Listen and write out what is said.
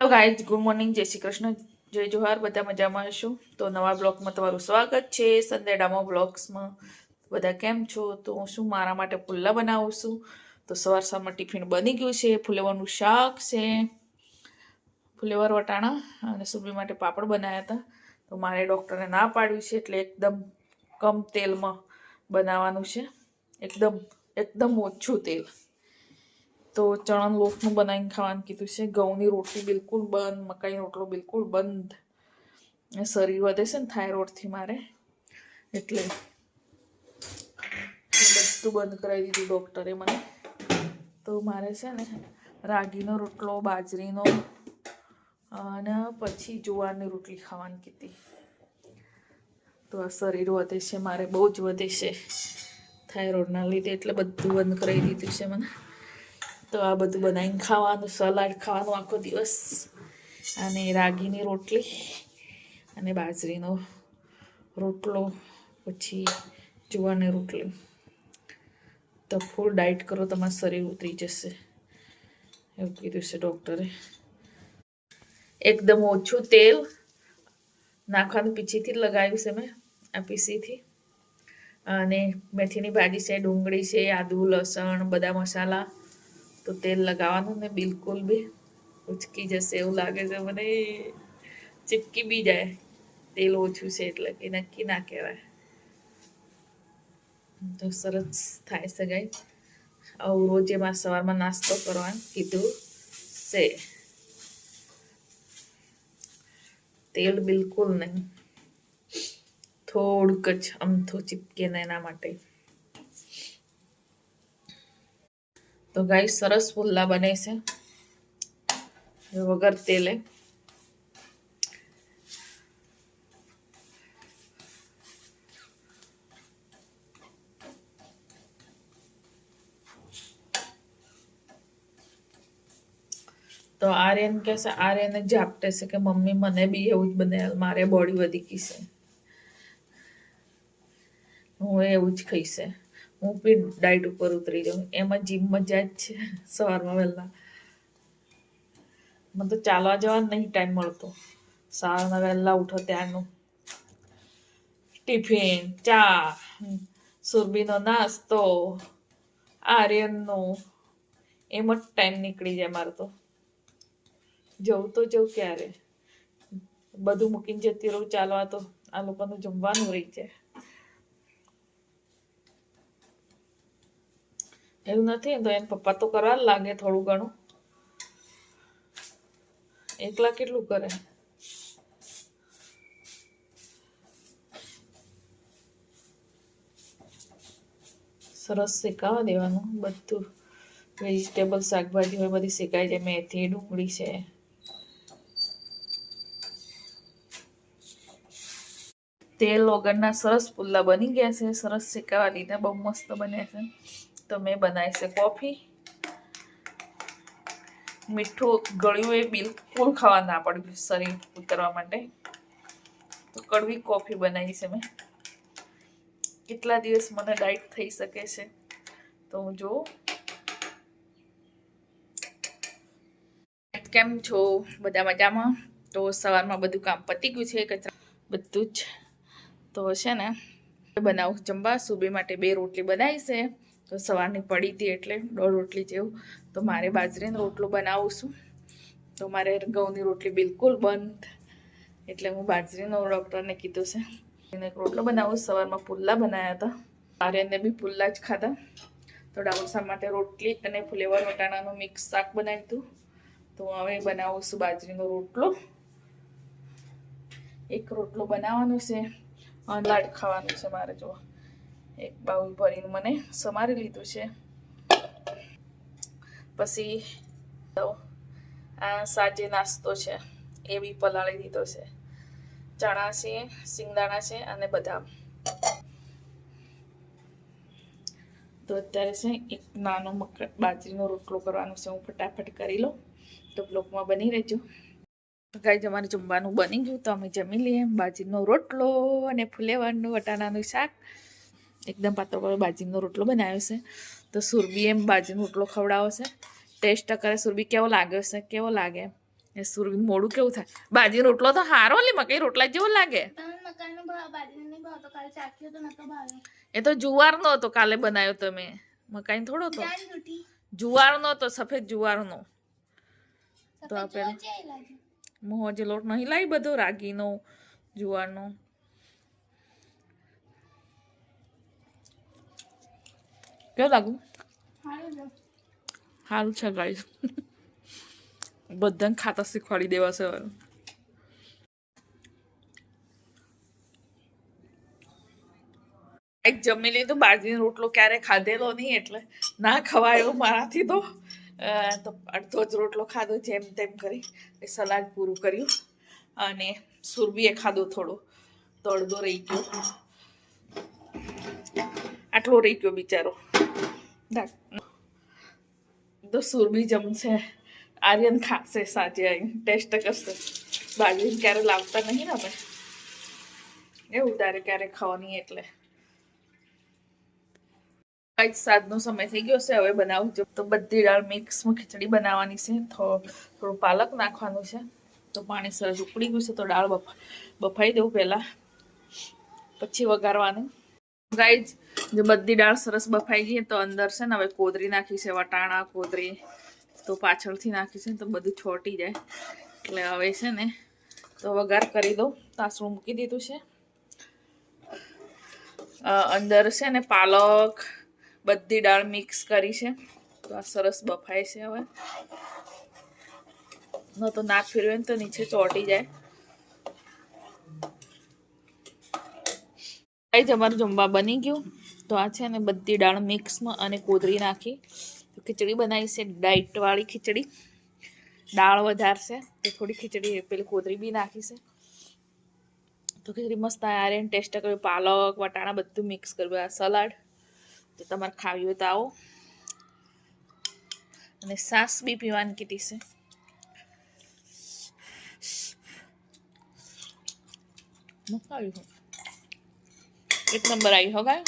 Hello guys, good morning, જય શ્રી કૃષ્ણ, જય જોહાર. બધા મજામાં હશો? તો નવા બ્લોગમાં તમારું સ્વાગત છે. સંડે ડામો બ્લોગ્સમાં બધા કેમ છો? તો હું શું મારા માટે પુલ્લા બનાવું છું. તો સવારમાં ટિફિન બની ગયું છે. ફુલેવાનું શાક છે, ફુલેવર વટાણા, અને સુબી માટે પાપડ બનાવ્યા હતા. તો મારે ડૉક્ટરે ના પાડ્યું છે એટલે એકદમ કમ તેલમાં બનાવવાનું છે. એકદમ એકદમ ઓછું તેલ. તો ચણાનો લોટનું બનાવીને ખાવાનું કીધું છે. ઘઉંની રોટલી બિલકુલ બંધ, મકાઈનો રોટલો બિલકુલ બંધ. શરીર વધે છે ને થાઇરોઇડથી મારે, એટલે બધું બંધ કરાવી દીધું ડૉક્ટરે મને. તો મારે છે ને રાગીનો રોટલો, બાજરીનો અને પછી જુવારની રોટલી ખાવાની કીધી. તો આ શરીર વધે છે મારે, બહુ જ વધે છે થાઇરોઇડના લીધે, એટલે બધું બંધ કરાવી દીધું છે મને. તો આ બધું બનાવીને ખાવાનું, સલાડ ખાવાનું આખો દિવસ, અને રાગીની રોટલી અને બાજરીનો રોટલો, પછી જુવારની રોટલી. તો ફૂલ ડાયટ કરો, તમારું શરીર ઉતરી જશે એવું કીધું છે ડૉક્ટરે. એકદમ ઓછું તેલ નાખવાનું, પીછીથી લગાવ્યું છે મેં, આ પીસીથી. અને મેથીની ભાજી છે, ડુંગળી છે, આદુ, લસણ, બધા મસાલા. તો તેલ લગાવવાનું ને બિલકુલ બી ઉચકી જશે એવું લાગે છે મને, ચીપકી બી જાય. તેલ ઓછું છે એટલે કે નક્કી ના કહેવાય. તો સરસ થાય છે ગાઈસ. આવું રોજ એમાં સવારમાં નાસ્તો કરવાનું કીધું છે. તેલ બિલકુલ નહીં, થોડુંક જ અમથું ચીપકે ને એના માટે. તો ગાઈસ સરસ પુલ્લા બને છે વગર તેલે. તો આર્યન કહેશે, આર્યન જ ઝાપટે છે કે મમ્મી મને બી એવું જ બને, મારે બોડી વધી ગઈ છે, હું એવું જ ખાઈશે, હું બી ડાયટ ઉપર ઉતરી જાઉં. એમાં જીમમાં જાય જ છે સવારમાં વહેલા. મને તો ચાલવા જવાનો નહીં ટાઈમ મળતો. સવારના વહેલા ઉઠો ત્યારનું ટિફિન, ચા, સુરભીનો નાસ્તો, આર્યનનો, એમ જ ટાઈમ નીકળી જાય મારો. તો જવું ક્યારે, બધું મૂકીને જતી રહું ચાલવા, તો આ લોકોનું જમવાનું રહી જાય. એવું નથી તો એમ પપ્પા તો કરવા જ લાગે થોડું ઘણું. એકલા કેટલું કરે. સરસ શેકાવા દેવાનું બધું. વેજીટેબલ, શાકભાજી હોય બધી શેકાઈ જાય. મેથી, ડુંગળી છે. તેલ વગરના સરસ પુલ્લા બની ગયા છે. સરસ શેકાવા દીધા, બહુ મસ્ત બન્યા છે. તો મેં બનાવી છે કોફી. મીઠું ગળ્યું એ બિલકુલ ખાવા ના પડ્યું શરીર ઉતરવા માટે. તો કડવી કોફી બનાવી છે મેં. કેટલા દિવસ મને ડાયટ થઈ શકે છે તો હું જોઉં. કેમ છો? બધા મજામાં? તો સવારમાં બધું કામ પતી ગયું છે, કચરા બધું જ. તો છે ને બનાવું જમવા. સુબહ માટે 2 રોટલી બનાવી છે. તો સવારની પડી હતી એટલે 1.5 રોટલી જેવું. તો મારે બાજરીનો રોટલો બનાવું છું. તો મારે ઘઉંની રોટલી બિલકુલ બંધ, એટલે હું બાજરીનો ડૉક્ટરને કીધું છે. એક રોટલો બનાવું. સવારમાં પુલ્લા બનાવ્યા હતા. આર્યનને બી પુલ્લા જ ખાધા. તો ડાબોસા માટે રોટલી અને ફુલેવર વટાણાનું મિક્સ શાક બનાવ્યું હતું. તો હવે બનાવું છું બાજરીનો રોટલો. એક રોટલો બનાવવાનો છે અને લાડ ખાવાનું છે મારે. જો એક બાઉલ ભરીને મને સમારી લીધું છે. પછી આ સાંજે નાસ્તો છે એ બી પલાળી દીધો છે. ચણા છે, સિંગદાણા છે અને બદામ. તો અત્યારે છે એક નાનો બાજરીનો રોટલો કરવાનો છે. હું ફટાફટ કરી લઉં. તો બ્લોગમાં બની રહેજો. ગાઈઝ અમારે જમવાનું બની ગયું. તો અમે જમી લઈએ. બાજરીનો રોટલો અને ફુલેવરનું વટાણાનું શાક. એકદમ પાતળો બાજરીનો રોટલો બનાવ્યો છે. તો સુરભી એમ બાજરીનો રોટલો ખવડાવો છે. ટેસ્ટ કરે સુરભી કેવો લાગ્યો છે, કેવો લાગે. એ સુરવીન મોડું કેવું થાય. બાજી રોટલો તો હારો લે, મકઈ રોટલા જેવો લાગે. એ તો જુવારનો હતો કાલે બનાવ્યો તમે, મકાઈ થોડો તો. જુવારનો તો સફેદ જુવારનો. તો આપણે મોહજે લોટ નહીં લાવી બધો રાગીનો જુવારનો. કેવું લાગુ? સારું છે ગાઈસ. બધાને ખાતા શીખવાડી દેવાશે હવે. એક જમી લીધું, બાજરીનો રોટલો ક્યારે ખાધેલો નહીં એટલે ના ખવાયો મારાથી તો અડધો જ રોટલો ખાધો જેમ તેમ કરી. સલાડ પૂરું કર્યું અને સુરભીએ ખાધો થોડો, તો અડધો રહી ગયો. આટલો રહી ગયો બિચારો. તો સુરભી જમશે, આર્યન ખાશે સાંજે આવીને ટેસ્ટ કરશે. બાજરી ક્યારે લાવતા નહીં ને અમે, એવું તારે ક્યારે ખાવાની એટલે. સાંજનો સમય થઈ ગયો છે, હવે બનાવું છું. તો બધી દાળ મિક્સમાં ખીચડી બનાવવાની છે. થોડું પાલક નાખવાનું છે. તો પાણી સરસ ઉકળી ગયું છે, તો દાળ બફાઈ દઉં પહેલા, પછી વઘારવાનું. ગાઈઝ જે બધી દાળ સરસ બફાઈ ગઈ, તો અંદર છે ને હવે કોદરી નાખી છે, વટાણા કોદરી તો પાછળથી નાખી છે, તો બધું છોટી જાય. એટલે હવે છે ને તો વઘાર કરી દઉં. તાસરું મૂકી દીધું છે. અંદર છે ને પાલક બધી દાળ મિક્સ કરી છે, તો આ સરસ બફાય છે. હવે ન તો નાક ફેરવે ને તો નીચે ચોટી જાય. અમારું જમવા બની ગયું. તો આ છે ને બધી દાળ મિક્સમાં અને કોદરી નાખી તો ખીચડી બનાવી છે, ડાઈટ વાળી ખીચડી. દાળ વધારશે તો થોડી ખીચડી પેલી કોદરી બી નાખી છે, તો ખીચડી મસ્ત આર્યન ટેસ્ટ કર્યું. પાલક વટાણા બધું મિક્સ કર્યું. આ સલાડ તો તમારે ખાવી હોય તો આવો. અને સાસ બી પીવાની કીધી છે. એક નંબર આવી હો ગાય.